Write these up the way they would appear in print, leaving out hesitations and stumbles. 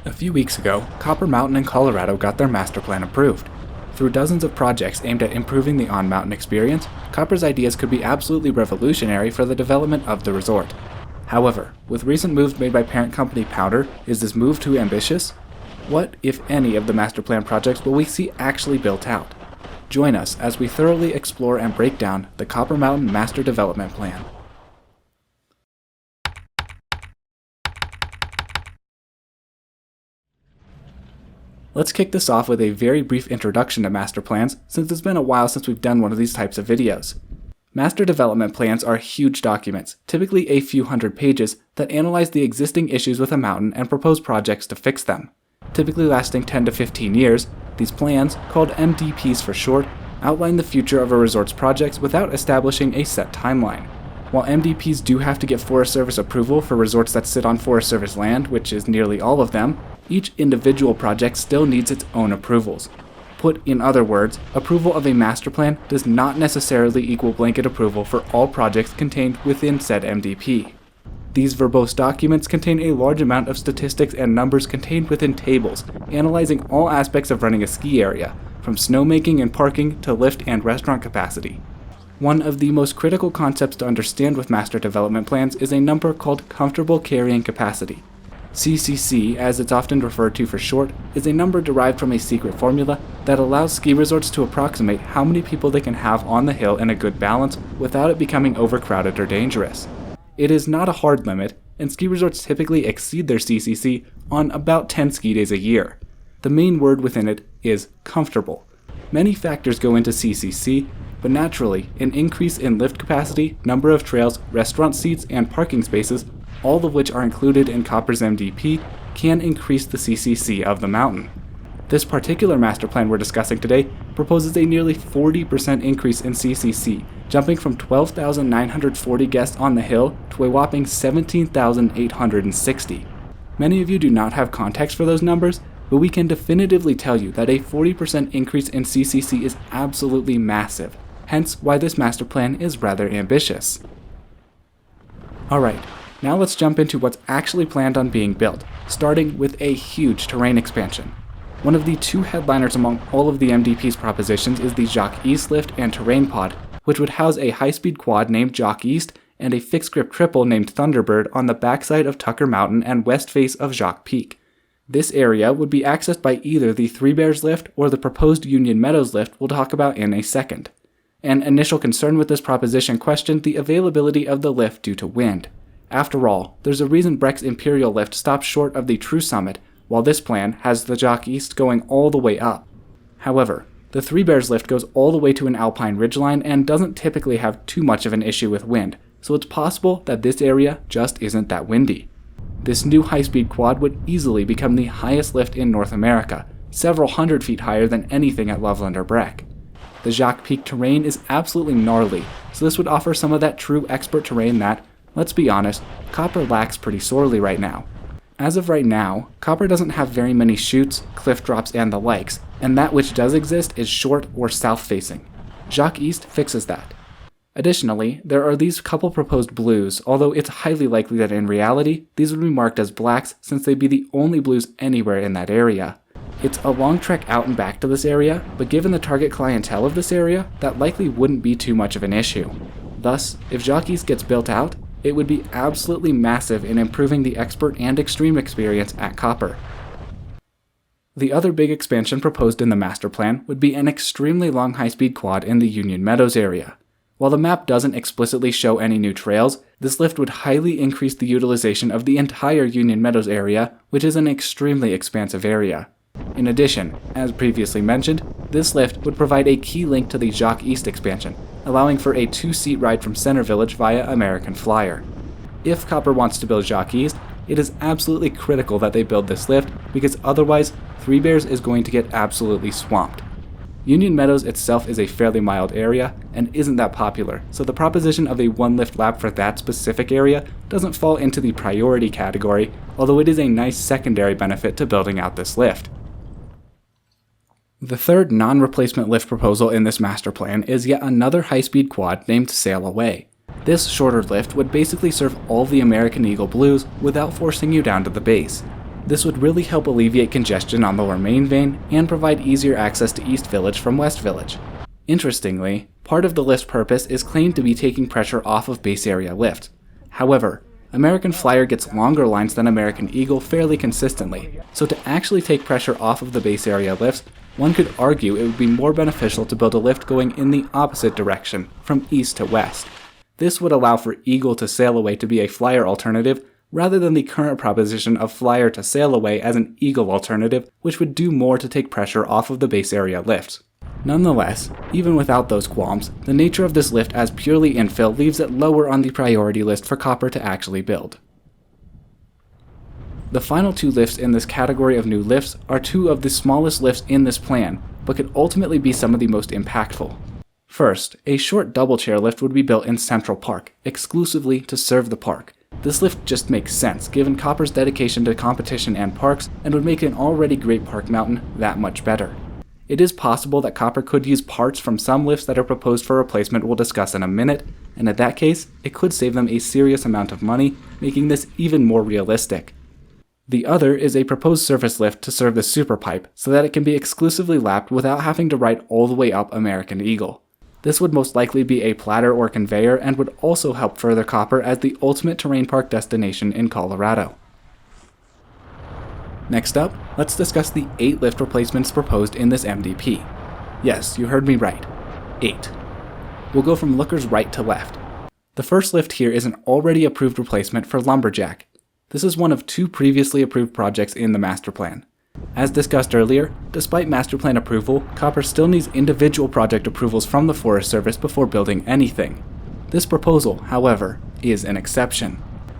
A few weeks ago, Copper Mountain in Colorado got their master plan approved. Through dozens of projects aimed at improving the on-mountain experience, Copper's ideas could be absolutely revolutionary for the development of the resort. However, with recent moves made by parent company Powder, is this move too ambitious? What, if any, of the master plan projects will we see actually built out? Join us as we thoroughly explore and break down the Copper Mountain Master Development Plan. Let's kick this off with a very brief introduction to master plans, since it's been a while since we've done one of these types of videos. Master development plans are huge documents, typically a few hundred pages, that analyze the existing issues with a mountain and propose projects to fix them. Typically lasting 10 to 15 years, these plans, called MDPs for short, outline the future of a resort's projects without establishing a set timeline. While MDPs do have to get Forest Service approval for resorts that sit on Forest Service land, which is nearly all of them, each individual project still needs its own approvals. Put in other words, approval of a master plan does not necessarily equal blanket approval for all projects contained within said MDP. These verbose documents contain a large amount of statistics and numbers contained within tables, analyzing all aspects of running a ski area, from snowmaking and parking to lift and restaurant capacity. One of the most critical concepts to understand with master development plans is a number called comfortable carrying capacity. CCC, as it's often referred to for short, is a number derived from a secret formula that allows ski resorts to approximate how many people they can have on the hill in a good balance without it becoming overcrowded or dangerous. It is not a hard limit, and ski resorts typically exceed their CCC on about 10 ski days a year. The main word within it is comfortable. Many factors go into CCC, but naturally, an increase in lift capacity, number of trails, restaurant seats, and parking spaces, all of which are included in Copper's MDP, can increase the CCC of the mountain. This particular master plan we're discussing today proposes a nearly 40% increase in CCC, jumping from 12,940 guests on the hill to a whopping 17,860. Many of you do not have context for those numbers, but we can definitively tell you that a 40% increase in CCC is absolutely massive, hence why this master plan is rather ambitious. Alright, now let's jump into what's actually planned on being built, starting with a huge terrain expansion. One of the two headliners among all of the MDP's propositions is the Jacques East lift and terrain pod, which would house a high-speed quad named Jacques East and a fixed-grip triple named Thunderbird on the backside of Tucker Mountain and west face of Jacques Peak. This area would be accessed by either the Three Bears lift or the proposed Union Meadows lift we'll talk about in a second. An initial concern with this proposition questioned the availability of the lift due to wind. After all, there's a reason Breck's Imperial lift stops short of the true summit, while this plan has the Jacques East going all the way up. However, the Three Bears lift goes all the way to an alpine ridgeline and doesn't typically have too much of an issue with wind, so it's possible that this area just isn't that windy. This new high-speed quad would easily become the highest lift in North America, several hundred feet higher than anything at Loveland or Breck. The Jacques Peak terrain is absolutely gnarly, so this would offer some of that true expert terrain that, let's be honest, Copper lacks pretty sorely right now. As of right now, Copper doesn't have very many chutes, cliff drops, and the likes, and that which does exist is short or south-facing. Jacques East fixes that. Additionally, there are these couple proposed blues, although it's highly likely that in reality, these would be marked as blacks since they'd be the only blues anywhere in that area. It's a long trek out and back to this area, but given the target clientele of this area, that likely wouldn't be too much of an issue. Thus, if Jacques East gets built out, it would be absolutely massive in improving the expert and extreme experience at Copper. The other big expansion proposed in the master plan would be an extremely long high-speed quad in the Union Meadows area. While the map doesn't explicitly show any new trails, this lift would highly increase the utilization of the entire Union Meadows area, which is an extremely expansive area. In addition, as previously mentioned, this lift would provide a key link to the Jacques East expansion, allowing for a 2-seat ride from Center Village via American Flyer. If Copper wants to build Jacques East, it is absolutely critical that they build this lift, because otherwise, Three Bears is going to get absolutely swamped. Union Meadows itself is a fairly mild area and isn't that popular, so the proposition of a one-lift lap for that specific area doesn't fall into the priority category, although it is a nice secondary benefit to building out this lift. The third non-replacement lift proposal in this master plan is yet another high-speed quad named Sail Away. This shorter lift would basically serve all the American Eagle blues without forcing you down to the base. This would really help alleviate congestion on Lower Main Vein and provide easier access to East Village from West Village. Interestingly, part of the lift's purpose is claimed to be taking pressure off of base area lift. However, American Flyer gets longer lines than American Eagle fairly consistently, so to actually take pressure off of the base area lifts, one could argue it would be more beneficial to build a lift going in the opposite direction, from east to west. This would allow for Eagle to sail away to be a Flyer alternative, rather than the current proposition of Flyer to sail away as an Eagle alternative, which would do more to take pressure off of the base area lifts. Nonetheless, even without those qualms, the nature of this lift as purely infill leaves it lower on the priority list for Copper to actually build. The final two lifts in this category of new lifts are two of the smallest lifts in this plan, but could ultimately be some of the most impactful. First, a short double chair lift would be built in Central Park, exclusively to serve the park. This lift just makes sense, given Copper's dedication to competition and parks, and would make an already great park mountain that much better. It is possible that Copper could use parts from some lifts that are proposed for replacement we'll discuss in a minute, and in that case, it could save them a serious amount of money, making this even more realistic. The other is a proposed surface lift to serve the super pipe, so that it can be exclusively lapped without having to ride all the way up American Eagle. This would most likely be a platter or conveyor and would also help further Copper as the ultimate terrain park destination in Colorado. Next up, let's discuss the 8 lift replacements proposed in this MDP. Yes, you heard me right. 8. We'll go from lookers right to left. The first lift here is an already approved replacement for Lumberjack. This is one of 2 previously approved projects in the master plan. As discussed earlier, despite master plan approval, Copper still needs individual project approvals from the Forest Service before building anything. This proposal, however, is an exception.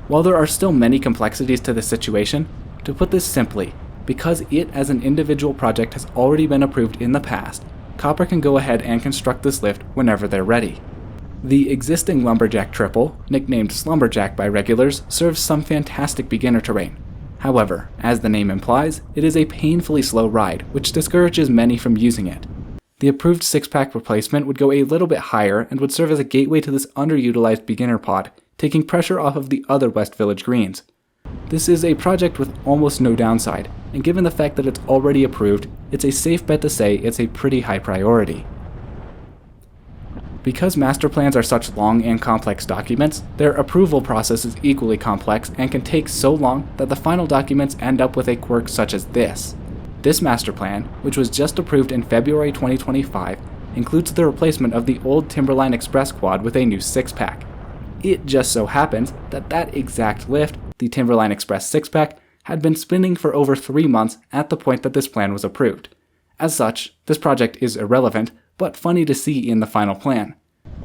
While there are still many complexities to this situation, to put this simply, because it as an individual project has already been approved in the past, Copper can go ahead and construct this lift whenever they're ready. The existing Lumberjack triple, nicknamed Slumberjack by regulars, serves some fantastic beginner terrain. However, as the name implies, it is a painfully slow ride, which discourages many from using it. The approved 6-pack replacement would go a little bit higher and would serve as a gateway to this underutilized beginner pod, taking pressure off of the other West Village greens. This is a project with almost no downside, and given the fact that it's already approved, it's a safe bet to say it's a pretty high priority. Because master plans are such long and complex documents, their approval process is equally complex and can take so long that the final documents end up with a quirk such as this. This master plan, which was just approved in February 2025, includes the replacement of the old Timberline Express quad with a new 6-pack. It just so happens that that exact lift, the Timberline Express 6-pack, had been spinning for over 3 months at the point that this plan was approved. As such, this project is irrelevant, but funny to see in the final plan.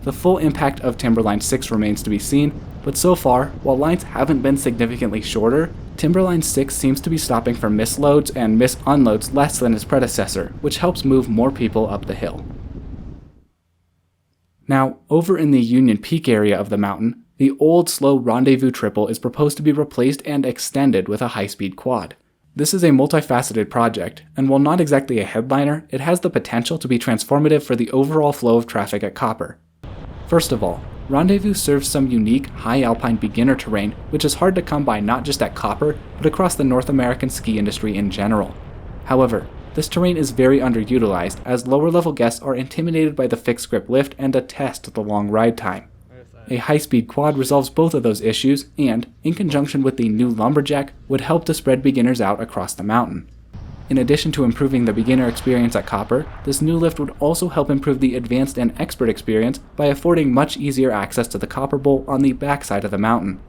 The full impact of Timberline 6 remains to be seen, but so far, while lines haven't been significantly shorter, Timberline 6 seems to be stopping for misloads and misunloads less than its predecessor, which helps move more people up the hill. Now, over in the Union Peak area of the mountain, the old slow Rendezvous triple is proposed to be replaced and extended with a high-speed quad. This is a multifaceted project, and while not exactly a headliner, it has the potential to be transformative for the overall flow of traffic at Copper. First of all, Rendezvous serves some unique, high alpine beginner terrain which is hard to come by not just at Copper, but across the North American ski industry in general. However, this terrain is very underutilized as lower level guests are intimidated by the fixed grip lift and detest the long ride time. A high-speed quad resolves both of those issues and, in conjunction with the new Lumberjack, would help to spread beginners out across the mountain. In addition to improving the beginner experience at Copper, this new lift would also help improve the advanced and expert experience by affording much easier access to the Copper Bowl on the backside of the mountain.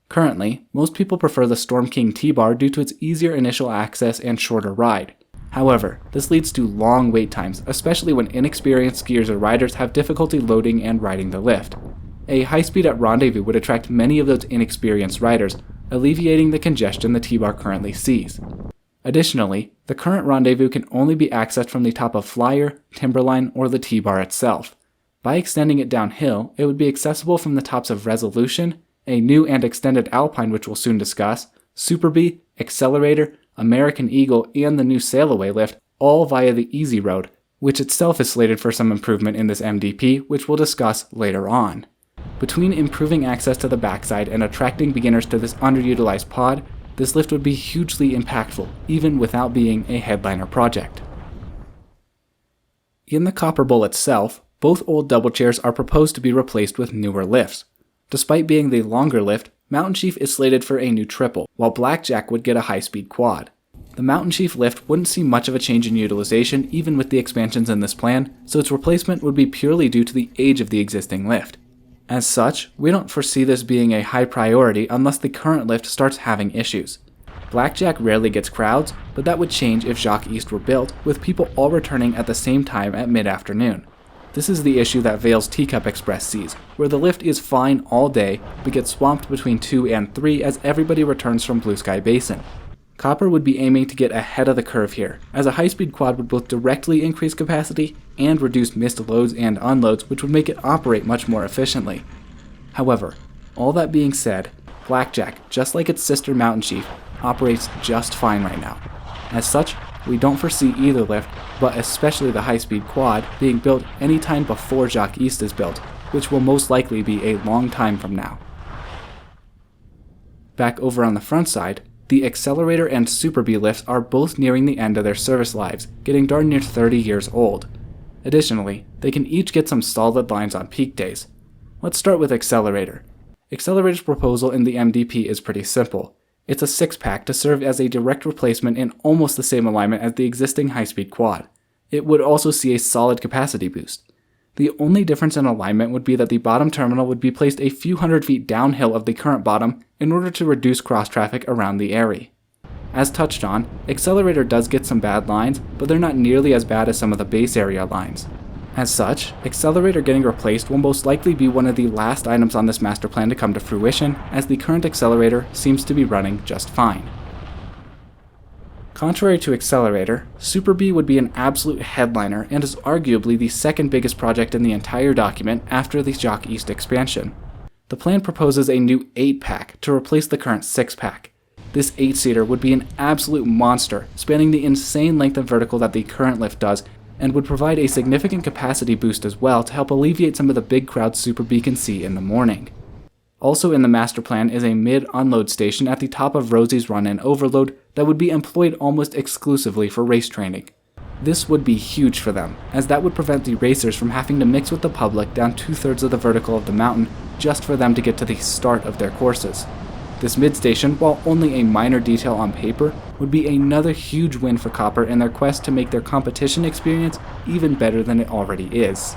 Currently, most people prefer the Storm King T-Bar due to its easier initial access and shorter ride. However, this leads to long wait times, especially when inexperienced skiers or riders have difficulty loading and riding the lift. A high speed at Rendezvous would attract many of those inexperienced riders, alleviating the congestion the T-Bar currently sees. Additionally, the current Rendezvous can only be accessed from the top of Flyer, Timberline, or the T-Bar itself. By extending it downhill, it would be accessible from the tops of Resolution, a new and extended Alpine which we'll soon discuss, Super Bee, Accelerator, American Eagle, and the new Sailaway lift, all via the Easy Road, which itself is slated for some improvement in this MDP, which we'll discuss later on. Between improving access to the backside and attracting beginners to this underutilized pod, This lift would be hugely impactful, even without being a headliner project. In the Copper Bowl itself, both old double chairs are proposed to be replaced with newer lifts. Despite being the longer lift, Mountain Chief is slated for a new triple, while Blackjack would get a high-speed quad. The Mountain Chief lift wouldn't see much of a change in utilization even with the expansions in this plan, so its replacement would be purely due to the age of the existing lift. As such, we don't foresee this being a high priority unless the current lift starts having issues. Blackjack rarely gets crowds, but that would change if Jacques East were built, with people all returning at the same time at mid-afternoon. This is the issue that Vale's Teacup Express sees, where the lift is fine all day, but gets swamped between 2 and 3 as everybody returns from Blue Sky Basin. Copper would be aiming to get ahead of the curve here, as a high-speed quad would both directly increase capacity and reduce missed loads and unloads, which would make it operate much more efficiently. However, all that being said, Blackjack, just like its sister Mountain Chief, operates just fine right now. As such, we don't foresee either lift, but especially the high-speed quad, being built anytime before Jacques East is built, which will most likely be a long time from now. Back over on the front side, the Accelerator and Super B lifts are both nearing the end of their service lives, getting darn near 30 years old. Additionally, they can each get some solid lines on peak days. Let's start with Accelerator. Accelerator's proposal in the MDP is pretty simple. It's a 6-pack to serve as a direct replacement in almost the same alignment as the existing high-speed quad. It would also see a solid capacity boost. The only difference in alignment would be that the bottom terminal would be placed a few hundred feet downhill of the current bottom in order to reduce cross-traffic around the area. As touched on, Accelerator does get some bad lines, but they're not nearly as bad as some of the base area lines. As such, Accelerator getting replaced will most likely be one of the last items on this master plan to come to fruition, as the current Accelerator seems to be running just fine. Contrary to Accelerator, Super B would be an absolute headliner and is arguably the second biggest project in the entire document after the Jacques East expansion. The plan proposes a new 8-pack to replace the current 6-pack. This 8-seater would be an absolute monster, spanning the insane length of vertical that the current lift does, and would provide a significant capacity boost as well to help alleviate some of the big crowds Super B can see in the morning. Also in the master plan is a mid-unload station at the top of Rosie's Run and Overload that would be employed almost exclusively for race training. This would be huge for them, as that would prevent the racers from having to mix with the public down 2/3 of the vertical of the mountain just for them to get to the start of their courses. This mid-station, while only a minor detail on paper, would be another huge win for Copper in their quest to make their competition experience even better than it already is.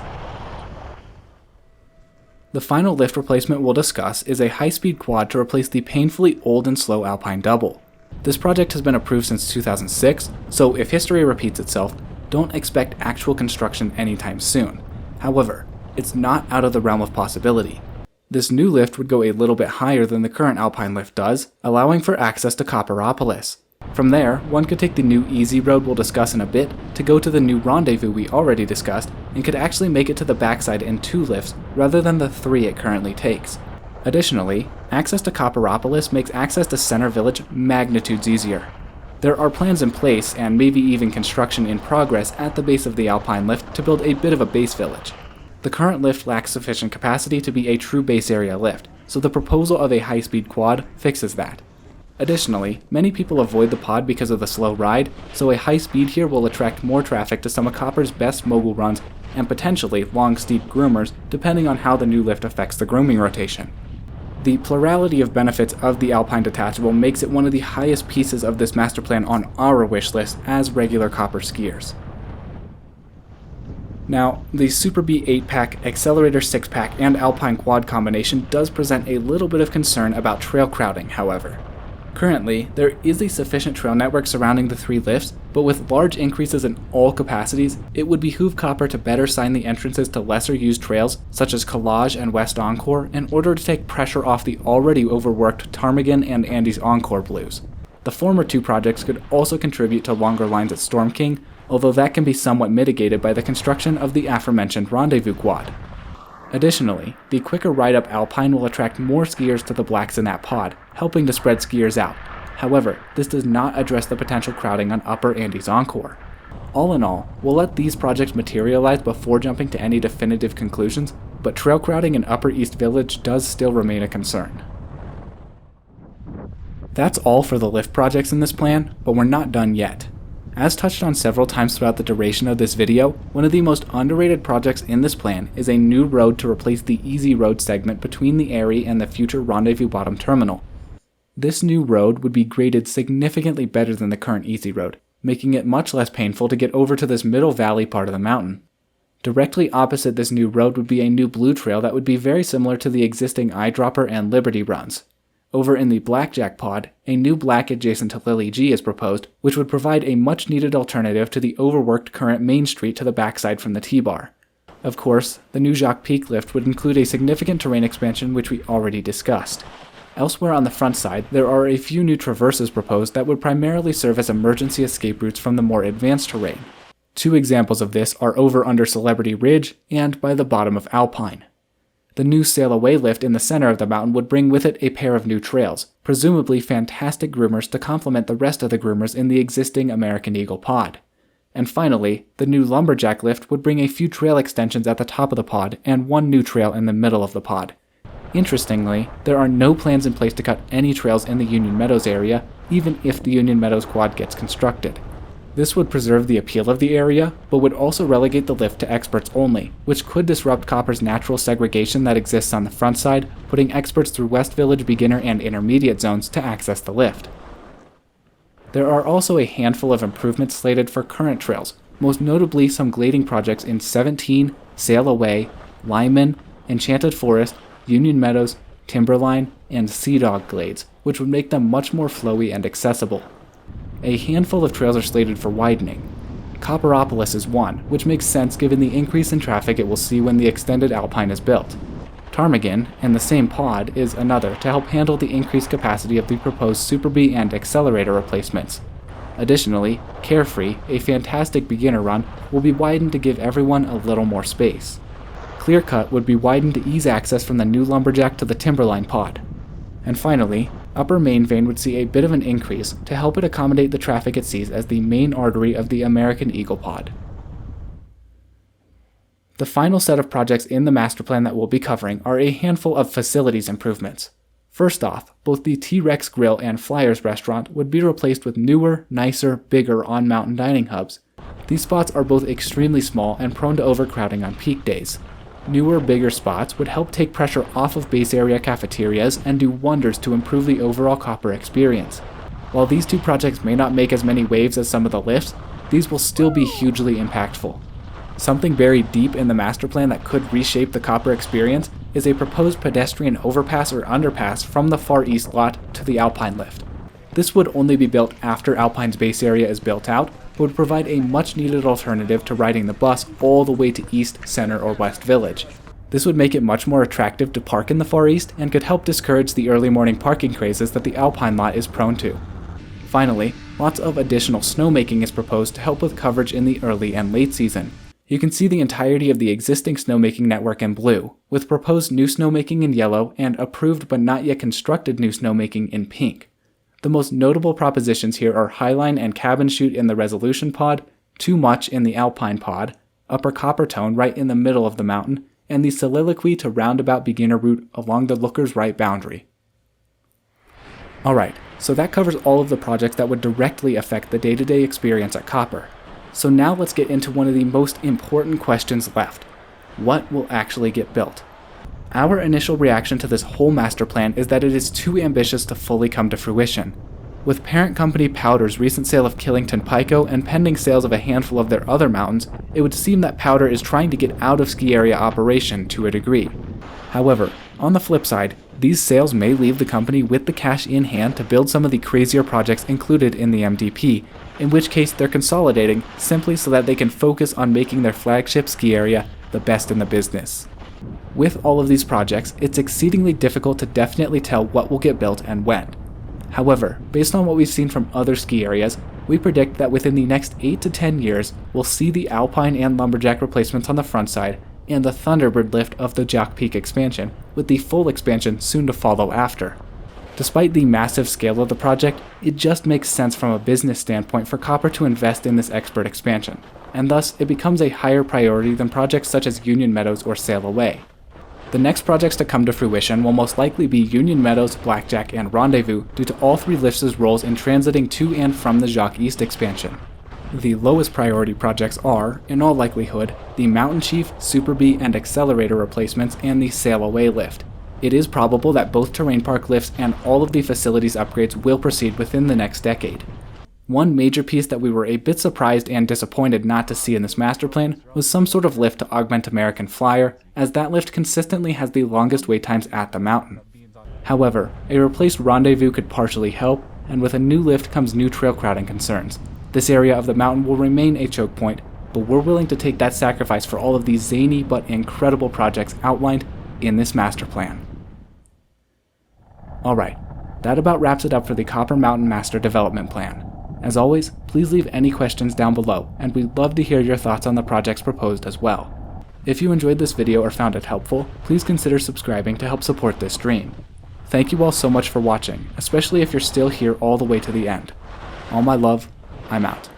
The final lift replacement we'll discuss is a high-speed quad to replace the painfully old and slow Alpine Double. This project has been approved since 2006, so if history repeats itself, don't expect actual construction anytime soon. However, it's not out of the realm of possibility. This new lift would go a little bit higher than the current Alpine lift does, allowing for access to Copperopolis. From there, one could take the new Easy Road we'll discuss in a bit to go to the new Rendezvous we already discussed, and could actually make it to the backside in 2 lifts rather than the 3 it currently takes. Additionally, access to Copperopolis makes access to Center Village magnitudes easier. There are plans in place, and maybe even construction in progress at the base of the Alpine lift to build a bit of a base village. The current lift lacks sufficient capacity to be a true base area lift, so the proposal of a high-speed quad fixes that. Additionally, many people avoid the pod because of the slow ride, so a high speed here will attract more traffic to some of Copper's best mogul runs and potentially long steep groomers depending on how the new lift affects the grooming rotation. The plurality of benefits of the Alpine Detachable makes it one of the highest pieces of this master plan on our wish list as regular Copper skiers. Now, the Super B 8-pack, Accelerator 6-pack, and Alpine Quad combination does present a little bit of concern about trail crowding, however. Currently, there is a sufficient trail network surrounding the 3 lifts, but with large increases in all capacities, it would behoove Copper to better sign the entrances to lesser used trails such as Collage and West Encore in order to take pressure off the already overworked Ptarmigan and Andes Encore Blues. The former 2 projects could also contribute to longer lines at Storm King, although that can be somewhat mitigated by the construction of the aforementioned Rendezvous Quad. Additionally, the quicker ride-up Alpine will attract more skiers to the blacks in that pod, helping to spread skiers out. However, this does not address the potential crowding on Upper Andes Encore. All in all, we'll let these projects materialize before jumping to any definitive conclusions, but trail crowding in Upper East Village does still remain a concern. That's all for the lift projects in this plan, but we're not done yet. As touched on several times throughout the duration of this video, one of the most underrated projects in this plan is a new road to replace the Easy Road segment between the Erie and the future Rendezvous Bottom terminal. This new road would be graded significantly better than the current Easy Road, making it much less painful to get over to this middle valley part of the mountain. Directly opposite this new road would be a new blue trail that would be very similar to the existing Eyedropper and Liberty runs. Over in the Blackjack pod, a new black adjacent to Lily G is proposed, which would provide a much needed alternative to the overworked current Main Street to the backside from the T-bar. Of course, the new Jacques Peak lift would include a significant terrain expansion which we already discussed. Elsewhere on the front side, there are a few new traverses proposed that would primarily serve as emergency escape routes from the more advanced terrain. Two examples of this are over under Celebrity Ridge and by the bottom of Alpine. The new Sail Away lift in the center of the mountain would bring with it a pair of new trails, presumably fantastic groomers to complement the rest of the groomers in the existing American Eagle pod. And finally, the new Lumberjack lift would bring a few trail extensions at the top of the pod and one new trail in the middle of the pod. Interestingly, there are no plans in place to cut any trails in the Union Meadows area, even if the Union Meadows quad gets constructed. This would preserve the appeal of the area, but would also relegate the lift to experts only, which could disrupt Copper's natural segregation that exists on the front side, putting experts through West Village beginner and intermediate zones to access the lift. There are also a handful of improvements slated for current trails, most notably some grading projects in 17, Sail Away, Lyman, Enchanted Forest, Union Meadows, Timberline, and Sea Dog glades, which would make them much more flowy and accessible. A handful of trails are slated for widening. Copperopolis is one, which makes sense given the increase in traffic it will see when the extended Alpine is built. Ptarmigan, and the same pod, is another to help handle the increased capacity of the proposed Super Bee and Accelerator replacements. Additionally, Carefree, a fantastic beginner run, will be widened to give everyone a little more space. Clearcut would be widened to ease access from the new Lumberjack to the Timberline pod. And finally, Upper Main Vein would see a bit of an increase to help it accommodate the traffic it sees as the main artery of the American Eagle pod. The final set of projects in the master plan that we'll be covering are a handful of facilities improvements. First off, both the T-Rex Grill and Flyers restaurant would be replaced with newer, nicer, bigger on-mountain dining hubs. These spots are both extremely small and prone to overcrowding on peak days. Newer, bigger spots would help take pressure off of base area cafeterias and do wonders to improve the overall Copper experience. While these two projects may not make as many waves as some of the lifts, these will still be hugely impactful. Something buried deep in the master plan that could reshape the Copper experience is a proposed pedestrian overpass or underpass from the Far East lot to the Alpine lift. This would only be built after Alpine's base area is built out, but would provide a much-needed alternative to riding the bus all the way to East, Center, or West Village. This would make it much more attractive to park in the Far East and could help discourage the early morning parking crazes that the Alpine lot is prone to. Finally, lots of additional snowmaking is proposed to help with coverage in the early and late season. You can see the entirety of the existing snowmaking network in blue, with proposed new snowmaking in yellow and approved but not yet constructed new snowmaking in pink. The most notable propositions here are Highline and Cabin Chute in the Resolution pod, Too Much in the Alpine pod, Upper Coppertone right in the middle of the mountain, and the Soliloquy to Roundabout beginner route along the Looker's right boundary. Alright, so that covers all of the projects that would directly affect the day-to-day experience at Copper. So now let's get into one of the most important questions left. What will actually get built? Our initial reaction to this whole master plan is that it is too ambitious to fully come to fruition. With parent company Powder's recent sale of Killington Pico and pending sales of a handful of their other mountains, it would seem that Powder is trying to get out of ski area operation to a degree. However, on the flip side, these sales may leave the company with the cash in hand to build some of the crazier projects included in the MDP, in which case they're consolidating simply so that they can focus on making their flagship ski area the best in the business. With all of these projects, it's exceedingly difficult to definitely tell what will get built and when. However, based on what we've seen from other ski areas, we predict that within the next 8 to 10 years, we'll see the Alpine and Lumberjack replacements on the front side and the Thunderbird lift of the Jock Peak expansion, with the full expansion soon to follow after. Despite the massive scale of the project, it just makes sense from a business standpoint for Copper to invest in this expert expansion, and thus it becomes a higher priority than projects such as Union Meadows or Sail Away. The next projects to come to fruition will most likely be Union Meadows, Blackjack, and Rendezvous due to all three lifts' roles in transiting to and from the Jacques East expansion. The lowest priority projects are, in all likelihood, the Mountain Chief, Super Bee, and Accelerator replacements and the Sail Away lift. It is probable that both terrain park lifts and all of the facilities upgrades will proceed within the next decade. One major piece that we were a bit surprised and disappointed not to see in this master plan was some sort of lift to augment American Flyer, as that lift consistently has the longest wait times at the mountain. However, a replaced Rendezvous could partially help, and with a new lift comes new trail crowding concerns. This area of the mountain will remain a choke point, but we're willing to take that sacrifice for all of these zany but incredible projects outlined in this master plan. Alright, that about wraps it up for the Copper Mountain Master Development Plan. As always, please leave any questions down below, and we'd love to hear your thoughts on the projects proposed as well. If you enjoyed this video or found it helpful, please consider subscribing to help support this stream. Thank you all so much for watching, especially if you're still here all the way to the end. All my love, I'm out.